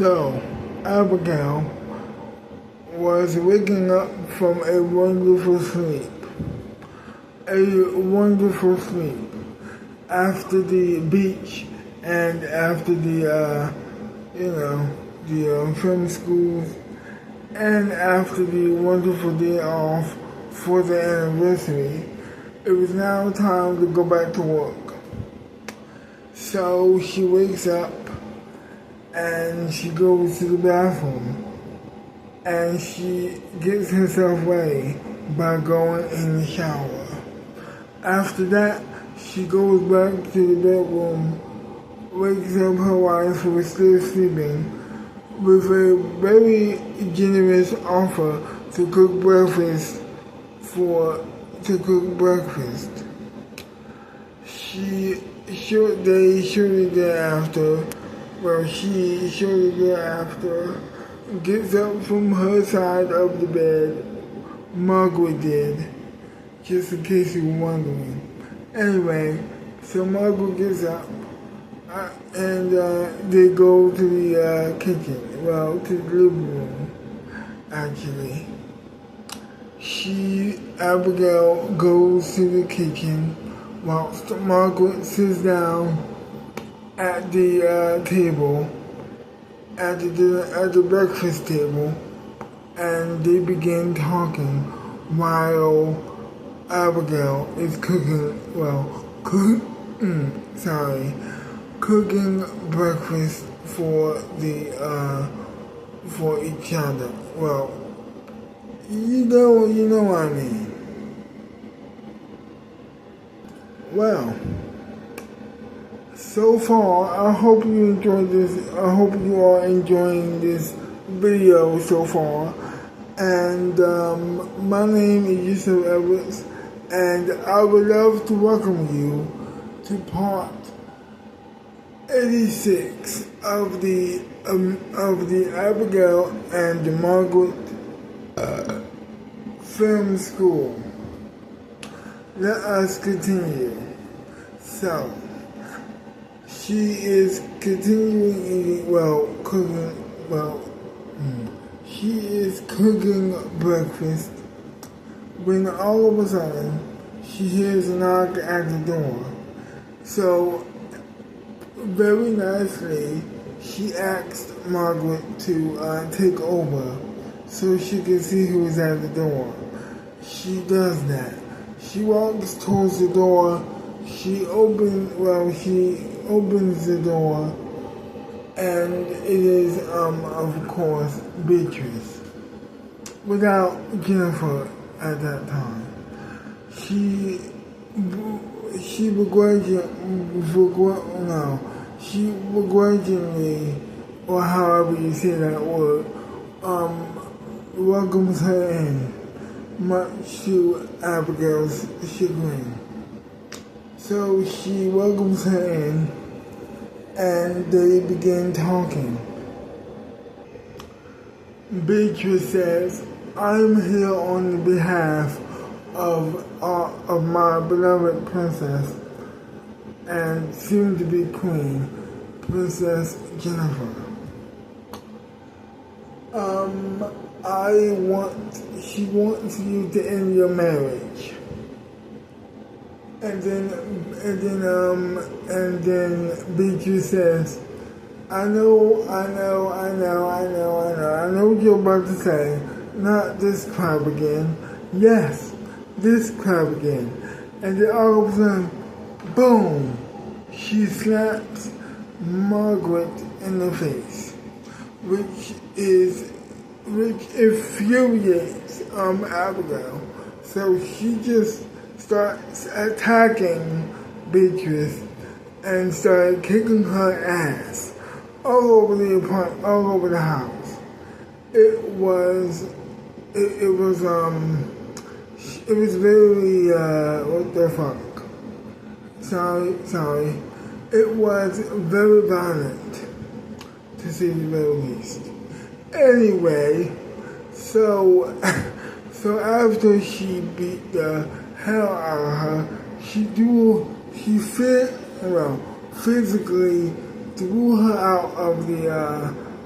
So, Abigail was waking up from a wonderful sleep. A wonderful sleep. After the beach and after the film school and after the wonderful day off for the anniversary, it was now time to go back to work. So she wakes up and she goes to the bathroom and she gets herself ready by going in the shower. After that, she goes back to the bedroom, wakes up her wife who is still sleeping with a very generous offer to cook breakfast. She shortly thereafter gets up from her side of the bed. Margaret did, just in case you were wondering. Anyway, so Margaret gets up and they go to the kitchen, to the living room, actually. Abigail goes to the kitchen whilst Margaret sits down at the table, at the breakfast table, and they begin talking while Abigail is cooking breakfast for each other. Well, you know what I mean. Well, so far, I hope you enjoyed this. I hope you are enjoying this video so far. And my name is Yusuf Edwards, and I would love to welcome you to part 86 of the Abigail and Margaret film school. Let us continue. So, she is continuing she is cooking breakfast when all of a sudden she hears a knock at the door. So, very nicely, she asked Margaret to take over so she can see who is at the door. She does that. She walks towards the door. She opens the door, and it is, of course, Beatrice, without Jennifer at that time. She begrudgingly, or however you say that word, welcomes her in, much to Abigail's chagrin. So she welcomes her in, and they begin talking. Beatrice says, "I'm here on the behalf of my beloved princess and soon-to-be queen, Princess Jennifer. She wants you to end your marriage." And then Beatrice says, I know what you're about to say. Not this crap again. Yes, this crap again. And then all of a sudden, boom, she slaps Margaret in the face, which infuriates Abigail. So she just starts attacking Beatrice and started kicking her ass all over the apartment, all over the house. It was very, what the fuck? Sorry. It was very violent, to say the very least. Anyway, so after she beat the hell out of her, she physically threw her out of the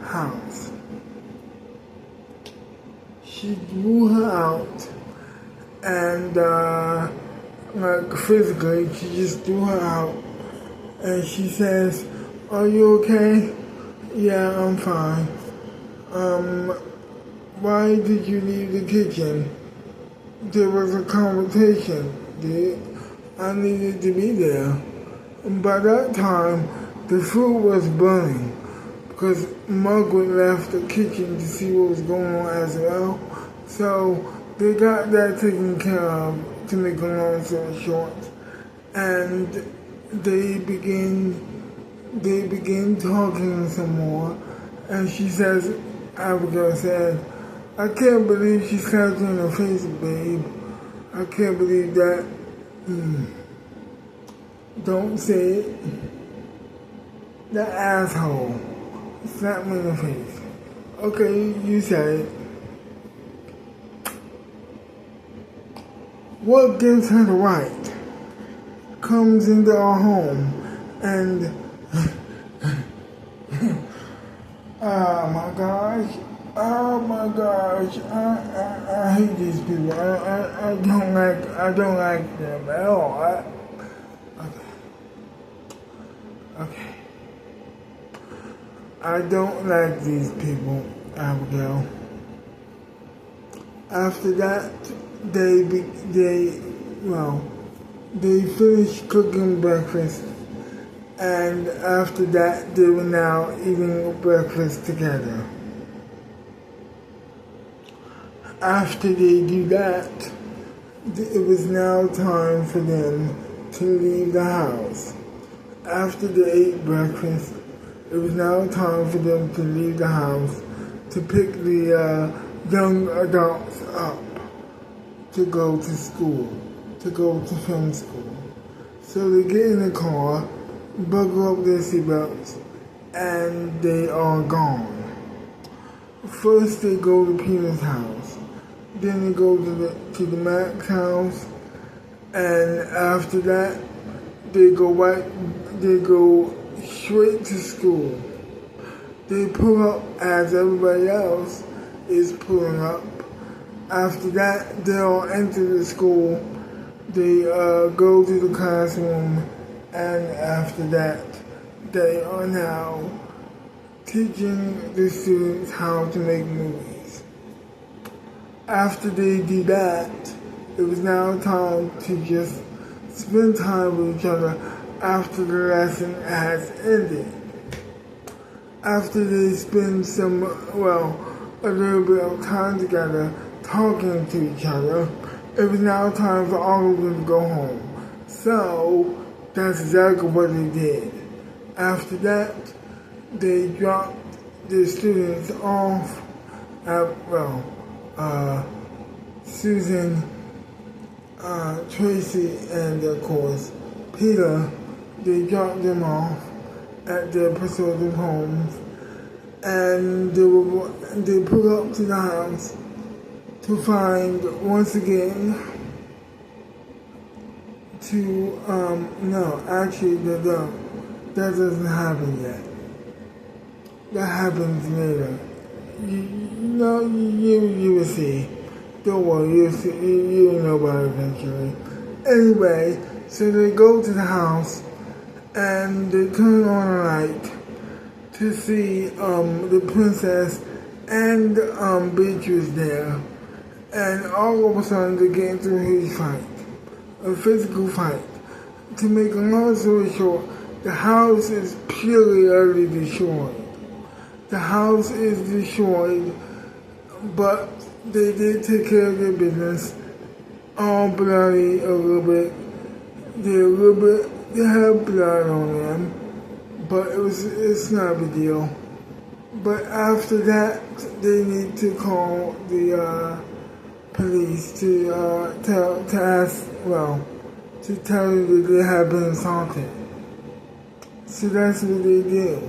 house. She drew her out, and like physically, she just threw her out. And she says, "Are you okay?" "Yeah, I'm fine." Why did you leave the kitchen?" "There was a conversation, dude. I needed to be there." And by that time, the food was burning because Margaret left the kitchen to see what was going on as well. So they got that taken care of, to make a long story short. And they begin talking some more. And she says, Abigail said, "I can't believe she slapped you in the face, babe. I can't believe that." Don't say it. That asshole slapped me in the face. Okay, you said it. What gives her the right? Comes into our home and oh my gosh, I hate these people. I don't like them at all. Okay. I don't like these people, Abigail. After that, they finished cooking breakfast, and after that, they were now eating breakfast together. After they do that, it was now time for them to leave the house. After they ate breakfast, it was now time for them to leave the house to pick the young adults up to go to school, to go to film school. So they get in the car, buckle up their seatbelts, and they are gone. First they go to Peter's house, then they go to the Mac's house, and after that they go straight to school. They pull up as everybody else is pulling up. After that, they all enter the school. They go to the classroom, and after that, they are now teaching the students how to make movies. After they do that, it was now time to just spend time with each other after the lesson has ended. After they spend a little bit of time together talking to each other, it was now time for all of them to go home. So that's exactly what they did. After that, they dropped the students off at, Susan, Tracy, and of course Peter. They dropped them off at their respective homes, and they pulled up to the house to find, once again, that doesn't happen yet. That happens later. You will see. Don't worry, you'll know about it eventually. Anyway, so they go to the house, and they turn on a light to see the princess and Beatrice there. And all of a sudden they get into a huge fight, a physical fight. To make a long story short, the house is purely utterly destroyed. The house is destroyed, but they did take care of their business. All bloody a little bit. They had blood on them, but it's not a big deal. But after that, they need to call the police to tell them that they have been assaulted. So that's what they do.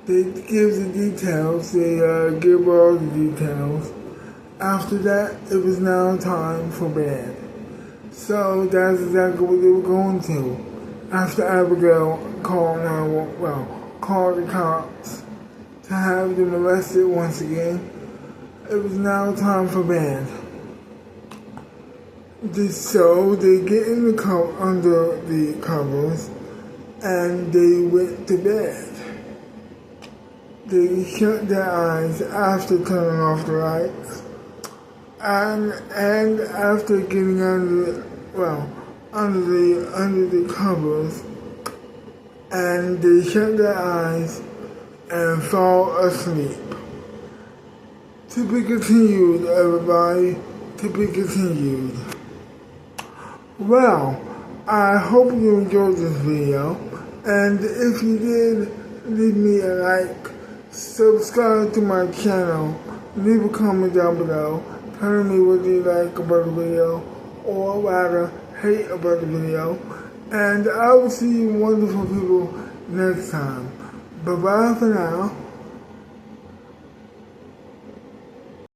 They give the details. They give all the details. After that, it was now time for bed. So that's exactly what they were going to. After Abigail called the cops, to have them arrested once again. It was now time for bed. So they get in the under the covers and they went to bed. They shut their eyes after turning off the lights and after getting under the covers, and they shut their eyes and fall asleep. To be continued, everybody. To be continued. Well, I hope you enjoyed this video, and if you did, leave me a like, subscribe to my channel, leave a comment down below, telling me what you like about the video, or rather, hate about the video, and I will see you wonderful people next time. Bye-bye for now.